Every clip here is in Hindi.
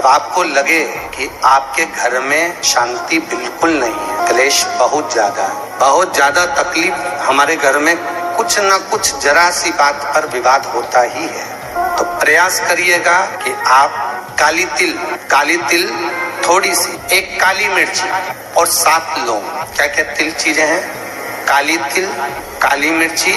जब आपको लगे कि आपके घर में शांति बिल्कुल नहीं है, क्लेश बहुत ज्यादा तकलीफ, हमारे घर में कुछ न कुछ जरा सी बात पर विवाद होता ही है, तो प्रयास करिएगा कि आप काली तिल थोड़ी सी, एक काली मिर्ची और 7 लौंग, क्या तिल चीजें हैं, काली तिल, काली मिर्ची,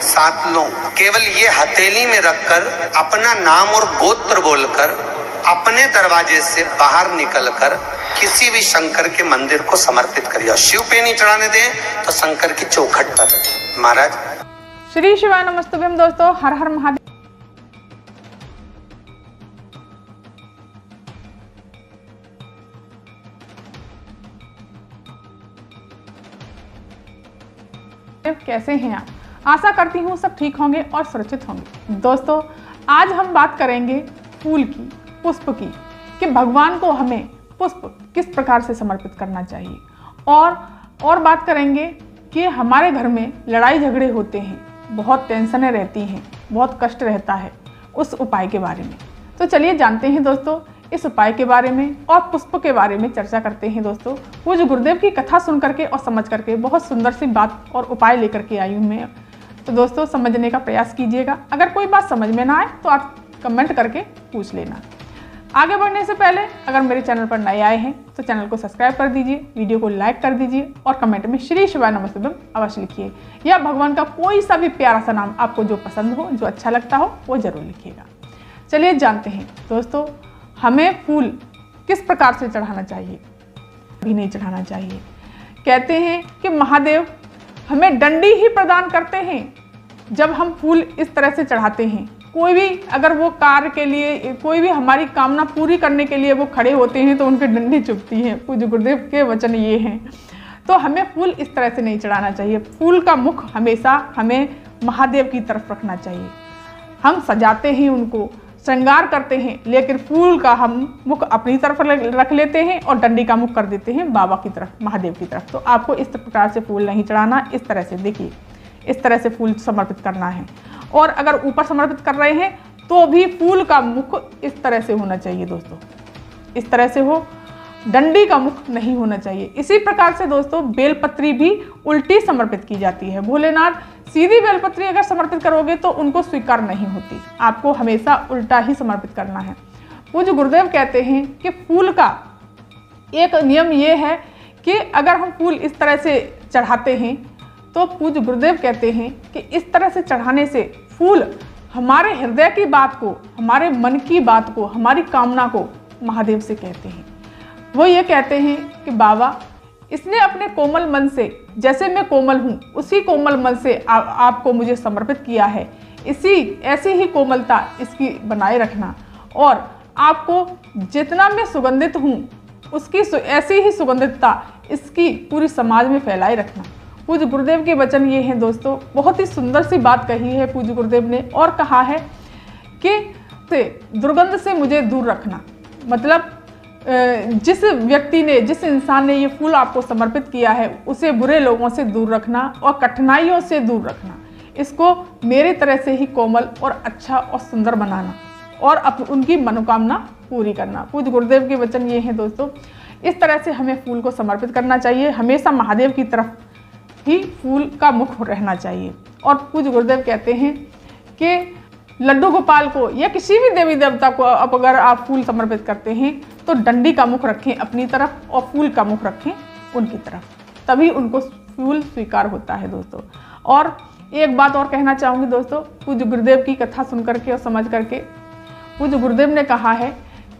7 लौंग, केवल ये हथेली में रखकर अपना नाम और गोत्र बोलकर अपने दरवाजे से बाहर निकलकर किसी भी शंकर के मंदिर को समर्पित करिए। शिव पे नहीं चढ़ाने दें तो शंकर की चौखट पर रखें। महाराज श्री शिवाय नमस्तुभ्यम। दोस्तों, हर हर महादेव। कैसे हैं आप? आशा करती हूँ सब ठीक होंगे और सुरक्षित होंगे। दोस्तों, आज हम बात करेंगे फूल की, पुष्प की, कि भगवान को हमें पुष्प किस प्रकार से समर्पित करना चाहिए, और बात करेंगे कि हमारे घर में लड़ाई झगड़े होते हैं, बहुत टेंशनें रहती हैं, बहुत कष्ट रहता है, उस उपाय के बारे में। तो चलिए जानते हैं दोस्तों इस उपाय के बारे में और पुष्प के बारे में चर्चा करते हैं। दोस्तों, पूज्य गुरुदेव की कथा सुन करके और समझ करके बहुत सुंदर सी बात और उपाय लेकर के आई हूँ मैं। तो दोस्तों, समझने का प्रयास कीजिएगा। अगर कोई बात समझ में ना आए तो आप कमेंट करके पूछ लेना। आगे बढ़ने से पहले अगर मेरे चैनल पर नए आए हैं तो चैनल को सब्सक्राइब कर दीजिए, वीडियो को लाइक कर दीजिए और कमेंट में श्री शिवाय नमस्तुभ्यम अवश्य लिखिए, या भगवान का कोई सा भी प्यारा सा नाम आपको जो पसंद हो, जो अच्छा लगता हो, वो जरूर लिखिएगा। चलिए जानते हैं दोस्तों, हमें फूल किस प्रकार से चढ़ाना चाहिए, भी नहीं चढ़ाना चाहिए। कहते हैं कि महादेव हमें डंडी ही प्रदान करते हैं जब हम फूल इस तरह से चढ़ाते हैं। कोई भी अगर वो कार्य के लिए, कोई भी हमारी कामना पूरी करने के लिए वो खड़े होते हैं तो उनकी डंडी चुभती है। पूज्य गुरुदेव के वचन ये हैं। तो हमें फूल इस तरह से नहीं चढ़ाना चाहिए। फूल का मुख हमेशा हमें महादेव की तरफ रखना चाहिए। हम सजाते हैं, उनको श्रृंगार करते हैं, लेकिन फूल का हम मुख अपनी तरफ रख लेते हैं और डंडी का मुख कर देते हैं बाबा की तरफ, महादेव की तरफ। तो आपको इस प्रकार से फूल नहीं चढ़ाना। इस तरह से देखिए, इस तरह से फूल समर्पित करना है। और अगर ऊपर समर्पित कर रहे हैं तो भी फूल का मुख इस तरह से होना चाहिए। दोस्तों, इस तरह से हो, डंडी का मुख नहीं होना चाहिए। इसी प्रकार से दोस्तों, बेलपत्री भी उल्टी समर्पित की जाती है। भोलेनाथ, सीधी बेलपत्री अगर समर्पित करोगे तो उनको स्वीकार नहीं होती, आपको हमेशा उल्टा ही समर्पित करना है। पूज्य गुरुदेव कहते हैं कि फूल का एक नियम ये है कि अगर हम फूल इस तरह से चढ़ाते हैं तो पूज्य गुरुदेव कहते हैं कि इस तरह से चढ़ाने से फूल हमारे हृदय की बात को, हमारे मन की बात को, हमारी कामना को महादेव से कहते हैं। वो ये कहते हैं कि बाबा, इसने अपने कोमल मन से, जैसे मैं कोमल हूँ उसी कोमल मन से आपको मुझे समर्पित किया है, ऐसी ही कोमलता इसकी बनाए रखना, और आपको जितना मैं सुगंधित हूँ उसकी ऐसी ही सुगंधितता इसकी पूरी समाज में फैलाए रखना। पूज्य गुरुदेव के वचन ये हैं दोस्तों। बहुत ही सुंदर सी बात कही है पूज्य गुरुदेव ने, और कहा है कि दुर्गंध से मुझे दूर रखना। मतलब जिस व्यक्ति ने, जिस इंसान ने ये फूल आपको समर्पित किया है उसे बुरे लोगों से दूर रखना और कठिनाइयों से दूर रखना। इसको मेरी तरह से ही कोमल और अच्छा और सुंदर बनाना और उनकी मनोकामना पूरी करना। पूज्य गुरुदेव के वचन ये हैं दोस्तों। इस तरह से हमें फूल को समर्पित करना चाहिए। हमेशा महादेव की तरफ ही फूल का मुख रहना चाहिए। और पूज्य गुरुदेव कहते हैं कि लड्डू गोपाल को या किसी भी देवी देवता को अब अगर आप फूल समर्पित करते हैं तो डंडी का मुख रखें अपनी तरफ और फूल का मुख रखें उनकी तरफ, तभी उनको फूल स्वीकार होता है दोस्तों। और एक बात और कहना चाहूँगी दोस्तों, पूज्य गुरुदेव की कथा सुन करके और समझ करके पूज्य गुरुदेव ने कहा है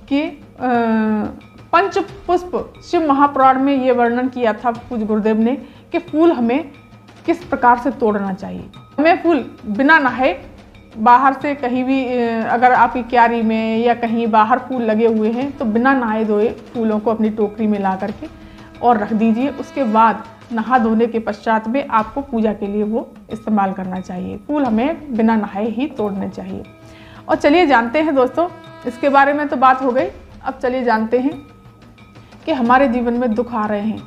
कि पंच पुष्प, शिव महापुराण में ये वर्णन किया था पूज्य गुरुदेव ने कि फूल हमें किस प्रकार से तोड़ना चाहिए। हमें फूल बिना नहाए बाहर से कहीं भी, अगर आपकी क्यारी में या कहीं बाहर फूल लगे हुए हैं तो बिना नहाए धोए फूलों को अपनी टोकरी में ला करके और रख दीजिए। उसके बाद नहा धोने के पश्चात में आपको पूजा के लिए वो इस्तेमाल करना चाहिए। फूल हमें बिना नहाए ही तोड़ने चाहिए। और चलिए जानते हैं दोस्तों, इसके बारे में तो बात हो गई। अब चलिए जानते हैं कि हमारे जीवन में दुख आ रहे हैं,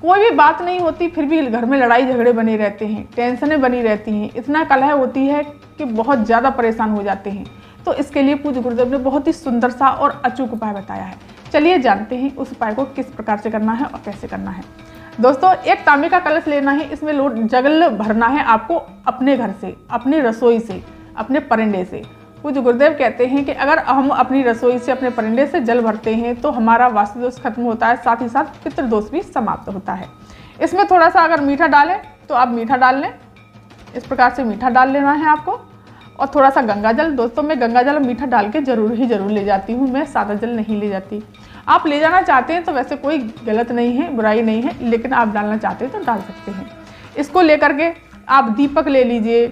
कोई भी बात नहीं होती फिर भी घर में लड़ाई झगड़े बने रहते हैं, टेंशनें बनी रहती हैं, इतना कलह होती है कि बहुत ज़्यादा परेशान हो जाते हैं। तो इसके लिए पूज्य गुरुदेव ने बहुत ही सुंदर सा और अचूक उपाय बताया है। चलिए जानते हैं उस उपाय को किस प्रकार से करना है और कैसे करना है। दोस्तों, एक तांबे का कलश लेना है, इसमें जल भरना है आपको अपने घर से, अपनी रसोई से, अपने परिंदे से। पूज्य गुरुदेव कहते हैं कि अगर हम अपनी रसोई से, अपने परिंदे से जल भरते हैं तो हमारा वास्तु दोष खत्म होता है, साथ ही साथ पितृ दोष भी समाप्त होता है। इसमें थोड़ा सा अगर मीठा डालें तो आप मीठा डाल लें, इस प्रकार से मीठा डाल लेना है आपको, और थोड़ा सा गंगा जल। दोस्तों, मैं गंगा जल मीठा डाल के जरूर ले जाती हूँ, मैं सादा जल नहीं ले जाती। आप ले जाना चाहते हैं तो वैसे कोई गलत नहीं है, बुराई नहीं है, लेकिन आप डालना चाहते हैं तो डाल सकते हैं। इसको लेकर के आप दीपक ले लीजिए,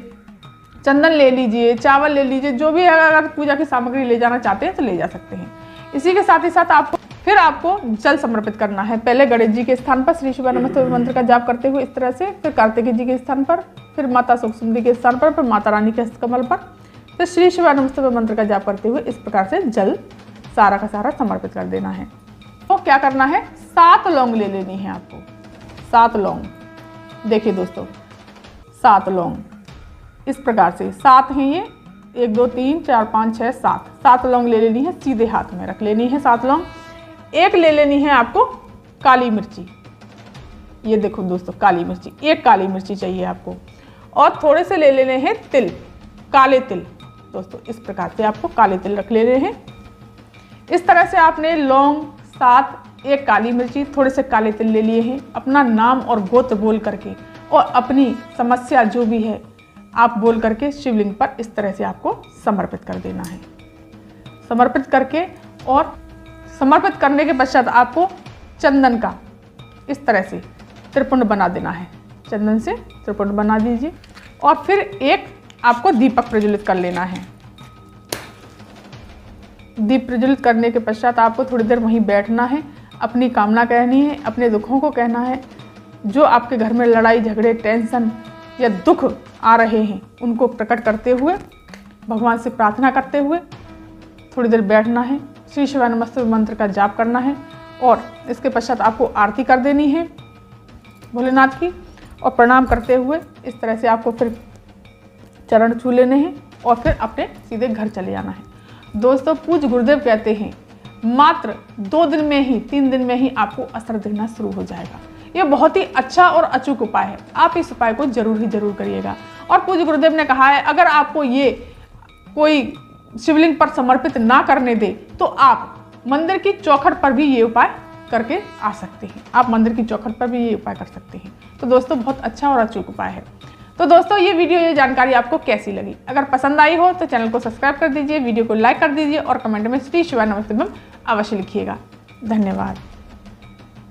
चंदन ले लीजिए, चावल ले लीजिए, जो भी अगर पूजा की सामग्री ले जाना चाहते हैं तो ले जा सकते हैं। इसी के साथ ही साथ आपको जल समर्पित करना है। पहले गणेश जी के स्थान पर श्री शिवाय नमस्ते मंत्र का जाप करते हुए इस तरह से, फिर कार्तिकेय जी के स्थान पर, फिर माता सुखसुंदरी के स्थान पर, फिर माता रानी के कमल पर, फिर श्री शिवाय नमस्ते मंत्र का जाप करते हुए इस प्रकार से जल सारा का सारा समर्पित कर देना है। तो क्या करना है, 7 लौंग ले लेनी है आपको, 7 लौंग। देखिए दोस्तों, 7 लौंग इस प्रकार से 7 हैं ये, 1 2 3 4 5 6 7 लौंग ले लेनी है, सीधे हाथ में रख लेनी है 7 लौंग। एक ले लेनी है आपको काली मिर्ची, ये देखो दोस्तों काली मिर्ची, एक काली मिर्ची चाहिए आपको, और थोड़े से ले लेने हैं तिल, काले तिल। दोस्तों इस प्रकार से आपको काले तिल रख लेने हैं। इस तरह से आपने लौंग 7, एक काली मिर्ची, थोड़े से काले तिल ले लिए हैं। अपना नाम और गोत्र बोल करके और अपनी समस्या जो भी है आप बोल करके शिवलिंग पर इस तरह से आपको समर्पित कर देना है। समर्पित करके और समर्पित करने के पश्चात आपको चंदन का इस तरह से त्रिपुंड बना देना है। चंदन से त्रिपुंड बना दीजिए और फिर एक आपको दीपक प्रज्वलित कर लेना है। दीप प्रज्वलित करने के पश्चात आपको थोड़ी देर वहीं बैठना है, अपनी कामना कहनी है, अपने दुखों को कहना है। जो आपके घर में लड़ाई झगड़े, टेंशन या दुख आ रहे हैं उनको प्रकट करते हुए, भगवान से प्रार्थना करते हुए थोड़ी देर बैठना है। श्री शिवाय नमस्ते मंत्र का जाप करना है और इसके पश्चात आपको आरती कर देनी है भोलेनाथ की, और प्रणाम करते हुए इस तरह से आपको फिर चरण छू लेने हैं और फिर अपने सीधे घर चले जाना है। दोस्तों, पूज्य गुरुदेव कहते हैं मात्र 2 दिन में ही, 3 दिन में ही आपको असर दिखना शुरू हो जाएगा। ये बहुत ही अच्छा और अचूक उपाय है, आप इस उपाय को जरूर करिएगा। और पूज्य गुरुदेव ने कहा है अगर आपको ये कोई शिवलिंग पर समर्पित ना करने दे तो आप मंदिर की चौखट पर भी ये उपाय करके आ सकते हैं। आप मंदिर की चौखट पर भी ये उपाय कर सकते हैं। तो दोस्तों बहुत अच्छा और अचूक उपाय है। तो दोस्तों ये जानकारी आपको कैसी लगी? अगर पसंद आई हो तो चैनल को सब्सक्राइब कर दीजिए, वीडियो को लाइक कर दीजिए और कमेंट में श्री शिवाय नमस्ते अवश्य लिखिएगा। धन्यवाद।